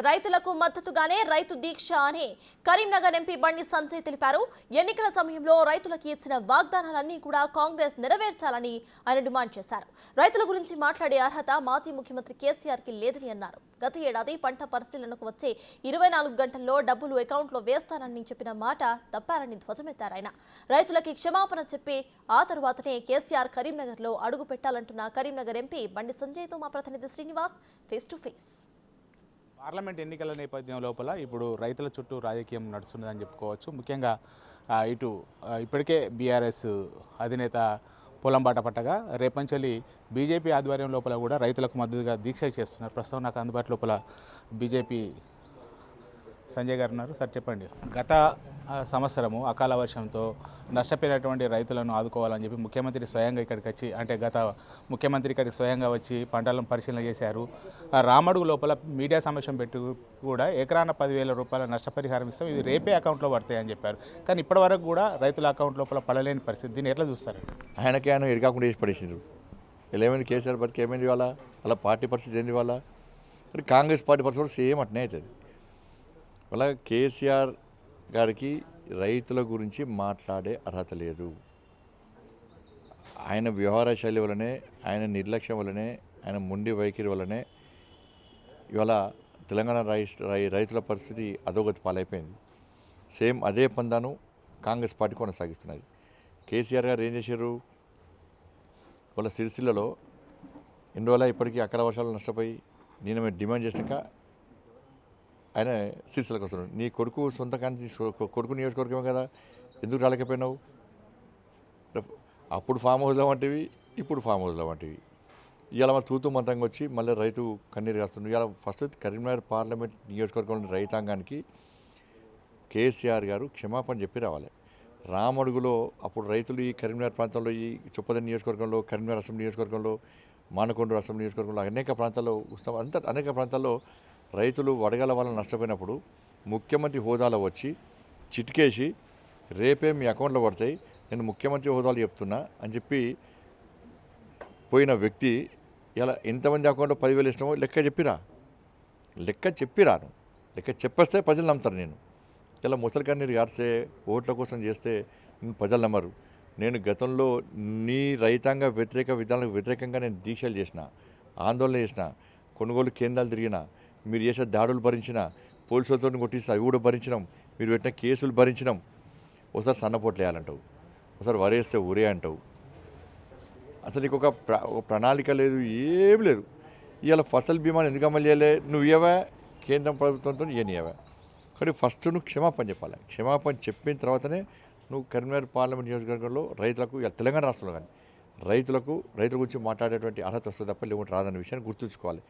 రైతులకు మద్దతుగానే రైతు దీక్ష అని కరీంనగర్ ఎంపీ బండి సంజయ్ తెలిపారు. ఎన్నికల సమయంలో రైతులకు ఇచ్చిన వాగ్దానాలన్నీ కూడా కాంగ్రెస్ నెరవేర్చాలని ఆయన డిమాండ్ చేశారు. రైతుల గురించి మాట్లాడే అర్హత మాజీ ముఖ్యమంత్రి కేసీఆర్ కి లేదని అన్నారు. గత ఏడాది పంట పరిశీలనకు వచ్చే 24 గంటల్లో డబ్బులు అకౌంట్లో వేస్తానని చెప్పిన మాట తప్పారని ధ్వజమెత్తారు. ఆయన రైతులకి క్షమాపణ చెప్పి ఆ తరువాతనే కేసీఆర్ కరీంనగర్ లో అడుగు పెట్టాలంటున్న కరీంనగర్ ఎంపీ బండి సంజయ్ తో మా ప్రతినిధి Srinivas face to face. Parliament ఎన్నికల నేపథ్యం లోపల ఇప్పుడు రైతుల చుట్టూ రాజకీయం నడుస్తున్నదని చెప్పుకోవచ్చు. ముఖ్యంగా ఇప్పటికే బీఆర్ఎస్ అధినేత పొలంబాట పట్టగా రేపంచలి బీజేపీ ఆధ్వర్యం లోపల కూడా రైతులకు మద్దతుగా దీక్ష చేస్తున్నారు. ప్రస్తుతం నాకు అందుబాటు లోపల బీజేపీ సంజయ్ గారు ఉన్నారు. సార్ చెప్పండి, గత సంవత్సరము అకాల వర్షంతో నష్టపోయినటువంటి రైతులను ఆదుకోవాలని చెప్పి ముఖ్యమంత్రి స్వయంగా ఇక్కడికి వచ్చి ముఖ్యమంత్రి ఇక్కడికి స్వయంగా వచ్చి పంటలను పరిశీలన చేశారు. రామడుగు లోపల మీడియా సమావేశం పెట్టి కూడా ఎకరాన 10,000 రూపాయల నష్టపరిహారం ఇస్తాం, ఇవి రేపే అకౌంట్లో పడతాయని చెప్పారు. కానీ ఇప్పటివరకు కూడా రైతుల అకౌంట్ లోపల పడలేని పరిస్థితి. దీన్ని ఎట్లా చూస్తారు? ఆయన ఎడకాకుండా చేసి పడేసిండ్రు. ఇలా ఏమైంది కేసీఆర్ బతికి ఏమైంది వాళ్ళ అలా పార్టీ పరిస్థితి ఏంది వాళ్ళ కాంగ్రెస్ పార్టీ పరిస్థితి కూడా సేమ్ అట్నే అవుతుంది. అలా కేసీఆర్ గారికి రైతుల గురించి మాట్లాడే అర్హత లేదు. ఆయన వ్యవహార శైలి వల్లనే, ఆయన నిర్లక్ష్యం వల్లనే, ఆయన మొండి వైఖరి వల్లనే ఇవాళ తెలంగాణ రైతుల పరిస్థితి అధోగతి పాలైపోయింది. సేమ్ అదే పందాను కాంగ్రెస్ పార్టీ కొనసాగిస్తున్నది. కేసీఆర్ గారు ఏం చేశారు? వాళ్ళ సిరిసిల్లలో ఇందువల్ల ఇప్పటికీ అకాల వర్షాలు నష్టపోయి నేను మేము డిమాండ్ చేసినాక ఆయన సిరిసిల్లకు వస్తున్నాడు. నీ కొడుకు సొంత కొడుకు నియోజకవర్గమే కదా, ఎందుకు రాలేకపోయినావు? అప్పుడు ఫామ్ హౌస్లో వంటివి, ఇప్పుడు ఫామ్ హౌస్లో వంటివి. ఇవాళ మన తూతూ మంతంగా వచ్చి మళ్ళీ రైతు కన్నీరు కాస్తుంది. ఇవాళ ఫస్ట్ కరీంనగర్ పార్లమెంట్ నియోజకవర్గంలోని రైతాంగానికి కేసీఆర్ గారు క్షమాపణ చెప్పి రావాలి. రామడుగులో అప్పుడు రైతులు ఈ కరీంనగర్ ప్రాంతంలో, ఈ చొప్పదండి నియోజకవర్గంలో, కరీంనగర్ అసెంబ్లీ నియోజకవర్గంలో, మానకొండూరు అసెంబ్లీ నియోజకవర్గంలో అనేక ప్రాంతాల్లో అనేక ప్రాంతాల్లో రైతులు వడగల వల్ల నష్టపోయినప్పుడు ముఖ్యమంత్రి హోదాలో వచ్చి చిటికేసి రేపే మీ అకౌంట్లో పడతాయి, నేను ముఖ్యమంత్రి హోదాలో చెప్తున్నా అని చెప్పి పోయిన వ్యక్తి ఇలా ఎంతమంది అకౌంట్లో 10,000 ఇష్టమో లెక్క చెప్పిరాను. లెక్క చెప్పేస్తే ప్రజలు నమ్ముతారు. నేను ఇలా ముసలి కన్నీరు గారిస్తే ఓట్ల కోసం చేస్తే నేను ప్రజలు నమ్మరు. నేను గతంలో నీ రైతాంగ వ్యతిరేక విధానాలకు వ్యతిరేకంగా నేను దీక్షలు చేసిన, ఆందోళన చేసిన, కొనుగోలు కేంద్రాలు తిరిగిన, మీరు చేసే దాడులు భరించిన, పోలీసులతో కొట్టిస్తే అవి కూడా భరించినాం, మీరు పెట్టిన కేసులు భరించినాం. ఒకసారి సన్నపోట్లు వేయాలంటావు, ఒకసారి వరేస్తే ఊరే అంటావు. అసలు నీకు ఒక ప్రణాళిక లేదు, ఏం లేదు. ఇవాళ ఫసల్ బీమాని ఎందుకు అమలు చేయలే? నువ్వు ఇవ్వవా, కేంద్రం ప్రభుత్వంతో ఇవ్వనివ్వవా? కానీ ఫస్ట్ నువ్వు క్షమాపణ చెప్పాలి. క్షమాపణ చెప్పిన తర్వాతనే నువ్వు కరీంనగర్ పార్లమెంట్ నియోజకవర్గంలో రైతులకు, తెలంగాణ రాష్ట్రంలో కానీ రైతుల గురించి మాట్లాడేటువంటి అర్హత వస్తుంది తప్ప లేకుంటే రాదన్న విషయాన్ని గుర్తుంచుకోవాలి.